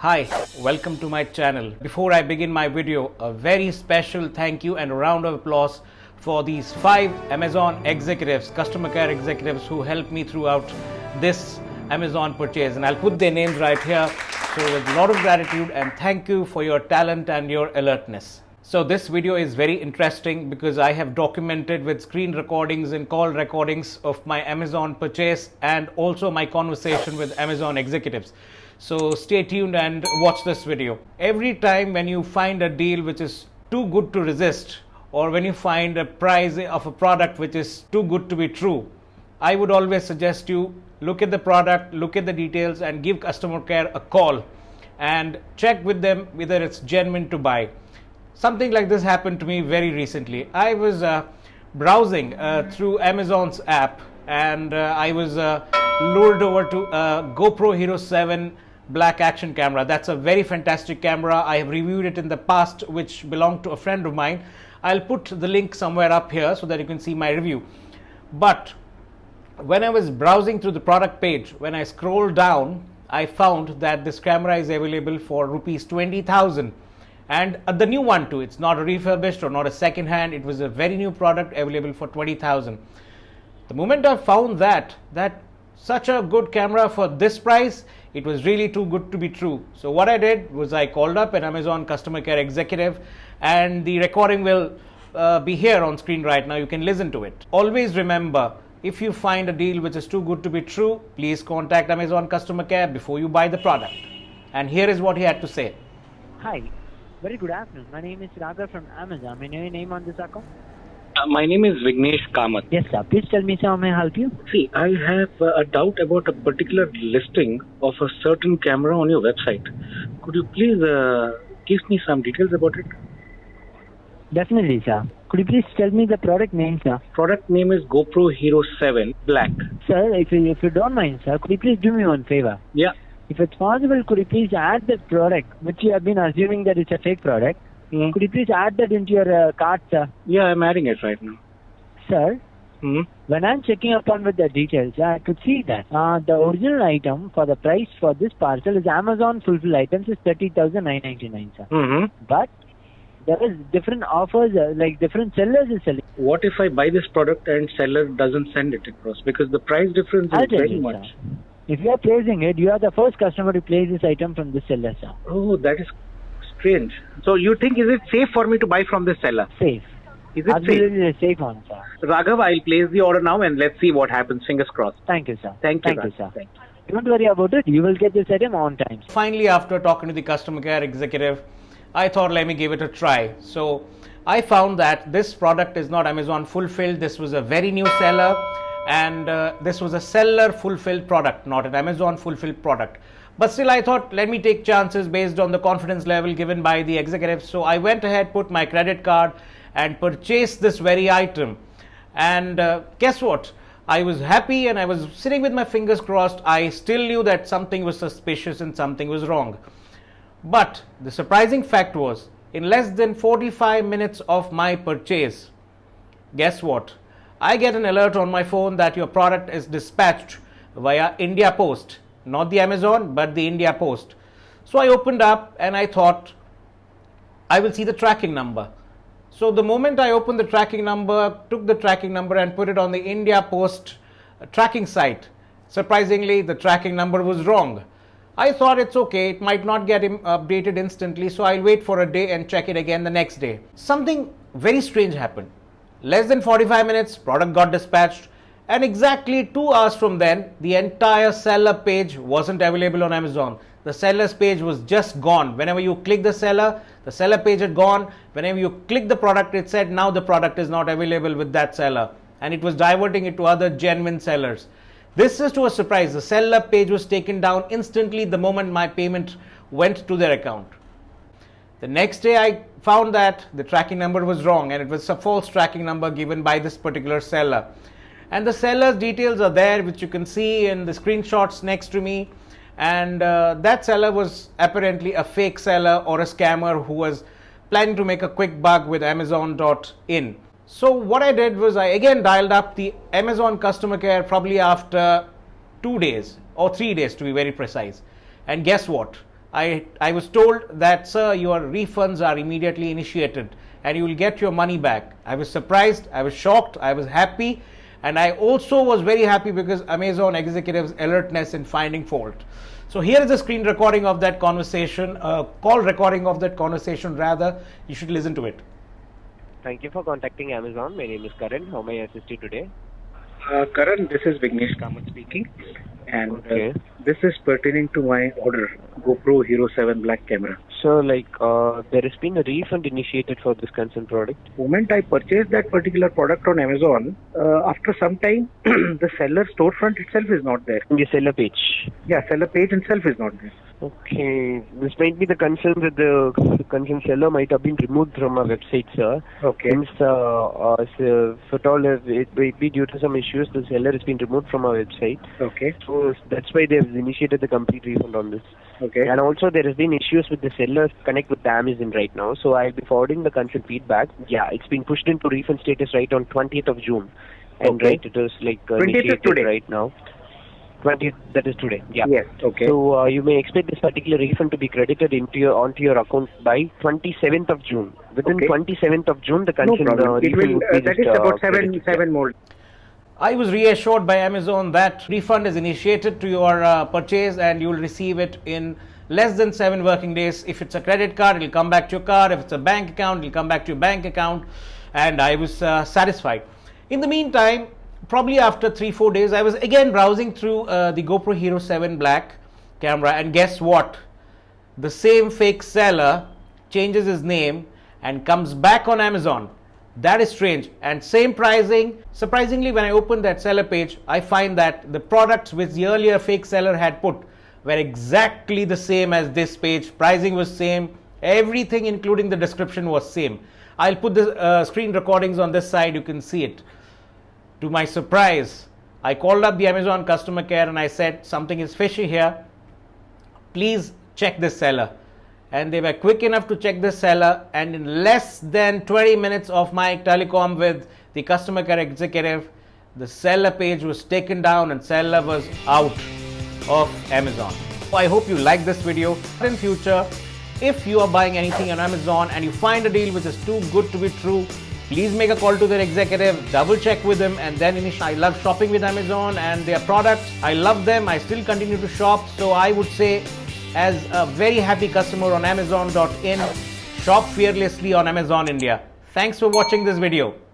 Hi, welcome to my channel. Before I begin my video, a very special thank you and a round of applause for these 5 Amazon executives, customer care executives who helped me throughout this Amazon purchase, and I'll put their names right here. So with a lot of gratitude and thank you for your talent and your alertness. So this video is very interesting because I have documented with screen recordings and call recordings of my Amazon purchase and also my conversation with Amazon executives. So stay tuned and watch this video. Every time when you find a deal which is too good to resist, or when you find a price of a product which is too good to be true, I would always suggest you look at the product, look at the details and give customer care a call and check with them whether it's genuine to buy. Something like this happened to me very recently. I was browsing through Amazon's app and I was lured over to a GoPro Hero 7 black action camera. That's a very fantastic camera. I have reviewed it in the past, which belonged to a friend of mine. I'll put the link somewhere up here so that you can see my review. But when I was browsing through the product page, when I scrolled down, I found that this camera is available for rupees 20,000. And the new one too. It's not a refurbished or not a second hand. It was a very new product available for 20,000. The moment I found that such a good camera for this price, it was really too good to be true. So what I did was I called up an Amazon customer care executive, and the recording will be here on screen right now. You can listen to it. Always remember, if you find a deal which is too good to be true, please contact Amazon customer care before you buy the product. And here is what he had to say. Hi, very good afternoon. My name is Raghav from Amazon. May I know your name on this account? My name is Vignesh Kamath. Yes, sir. Please tell me, sir, how may I help you? See, I have a doubt about a particular listing of a certain camera on your website. Could you please give me some details about it? Definitely, sir. Could you please tell me the product name, sir? Product name is GoPro Hero 7 Black. Sir, if you don't mind, sir, could you please do me one favor? Yeah. If it's possible, could you please add that product, which you have been assuming that it's a fake product? Could you please add that into your cart, sir? Yeah, I'm adding it right now. Sir, when I'm checking upon with the details, I could see that the original item for the price for this parcel is Amazon fulfilled items is 30,999, sir. But there is different offers, like different sellers is selling. What if I buy this product and seller doesn't send it across? Because the price difference is very much. Sir. If you are placing it, you are the first customer to place this item from this seller, sir. Oh, that is strange. So you think, is it safe for me to buy from this seller? Safe. Is it absolutely safe? Safe one, sir. Raghav, I'll place the order now and let's see what happens. Fingers crossed. Thank you, sir. Thank you, sir. Thank you. Don't worry about it. You will get this item on time. Finally, after talking to the customer care executive, I thought let me give it a try. So I found that this product is not Amazon fulfilled. This was a very new seller, and this was a seller fulfilled product, not an Amazon fulfilled product. But still, I thought let me take chances based on the confidence level given by the executive. So I went ahead, put my credit card and purchased this very item. And guess what? I was happy and I was sitting with my fingers crossed. I still knew that something was suspicious and something was wrong. But the surprising fact was, in less than 45 minutes of my purchase, guess what? I get an alert on my phone that your product is dispatched via India Post. Not the Amazon, but the India Post. So I opened up and I thought I will see the tracking number. So the moment I opened the tracking number, took the tracking number and put it on the India Post tracking site, surprisingly the tracking number was wrong. I thought it's okay, it might not get updated instantly, so I'll wait for a day and check it again the next day. Something very strange happened. Less than 45 minutes, product got dispatched. And exactly 2 hours from then, the entire seller page wasn't available on Amazon. The seller's page was just gone. Whenever you click the seller page had gone. Whenever you click the product, it said now the product is not available with that seller. And it was diverting it to other genuine sellers. This is to a surprise. The seller page was taken down instantly the moment my payment went to their account. The next day, I found that the tracking number was wrong and it was a false tracking number given by this particular seller. And the seller's details are there, which you can see in the screenshots next to me. And that seller was apparently a fake seller or a scammer who was planning to make a quick buck with Amazon.in. So what I did was I again dialed up the Amazon customer care probably after 2 days or 3 days to be very precise. And guess what? I was told that, sir, your refunds are immediately initiated and you will get your money back. I was surprised, I was shocked, I was happy, and I also was very happy because Amazon executives' alertness in finding fault. So here is a screen recording of that conversation, call recording of that conversation rather. You should listen to it. Thank you for contacting Amazon. My name is Karan. How may I assist you today? Karan, this is Vignesh Kamath speaking, and Okay. this is pertaining to my order, GoPro Hero 7 Black camera. So, there has been a refund initiated for this concerned product. Moment I purchased that particular product on Amazon, after some time, the seller storefront itself is not there. In the seller page. Yeah, seller page itself is not there. Okay. This might be the concern that the concerned seller might have been removed from our website, sir. Okay. Since, if at all, it might be due to some issues, the seller has been removed from our website. Okay. So, that's why they have initiated the complete refund on this. Okay. And also there has been issues with the sellers connect with the Amazon right now. So I'll be forwarding the concerned feedback. Yeah, it's been pushed into refund status right on 20th of June. And Okay. right, it is 20th is initiated today. right now. 20th, that is today. Yeah. Yes. Okay. So you may expect this particular refund to be credited onto your account by 27th of June. Within Okay. 27th of June, the No concerned problem. It will. refund would be That just, is about credited. seven more. I was reassured by Amazon that refund is initiated to your purchase and you will receive it in less than 7 working days. If it's a credit card, it will come back to your card. If it's a bank account, it will come back to your bank account. And I was satisfied. In the meantime, probably after 3-4 days, I was again browsing through the GoPro Hero 7 Black camera, and guess what? The same fake seller changes his name and comes back on Amazon. That is strange. And same pricing. Surprisingly, when I opened that seller page, I find that the products which the earlier fake seller had put were exactly the same as this page. Pricing was same. Everything including the description was same. I'll put the screen recordings on this side. You can see it. To my surprise, I called up the Amazon customer care and I said something is fishy here. Please check this seller. And they were quick enough to check this seller, and in less than 20 minutes of my telecom with the customer care executive, the seller page was taken down and seller was out of Amazon. So I hope you like this video. In future, if you are buying anything on Amazon and you find a deal which is too good to be true, please make a call to their executive, double check with them, and then initiate. I love shopping with Amazon and their products. I love them. I still continue to shop. So I would say, as a very happy customer on Amazon.in, shop fearlessly on Amazon India. Thanks for watching this video.